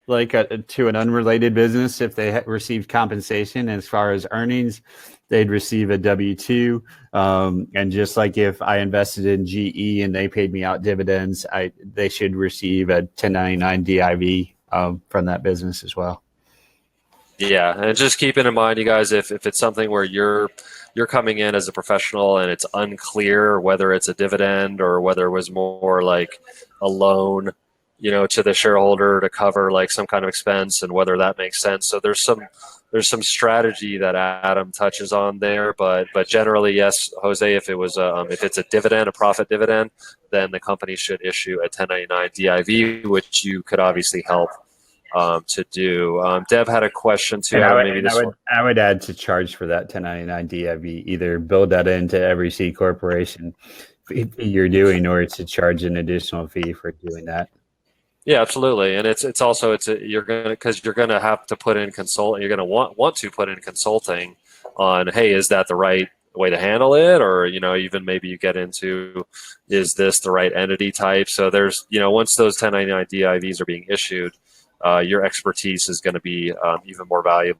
like to an unrelated business, if they received compensation as far as earnings, they'd receive a W-2. And just like if I invested in GE and they paid me out dividends, they should receive a 1099 DIV from that business as well. Yeah, and just keeping in mind, you guys, if it's something where you're coming in as a professional and it's unclear whether it's a dividend or whether it was more like a loan, to the shareholder to cover like some kind of expense and whether that makes sense. So there's some strategy that Adam touches on there, but generally, yes, Jose, if it's a dividend, a profit dividend, then the company should issue a 1099 DIV, which you could obviously help to do. Deb had a question too. I would add to charge for that 1099 DIV, either build that into every C corporation you're doing, or to charge an additional fee for doing that. Yeah, absolutely, and you're gonna have to put in consult. You're gonna want to put in consulting on, hey, is that the right way to handle it, or even maybe you get into, is this the right entity type? So there's once those 1099 DIVs are being issued, your expertise is going to be even more valuable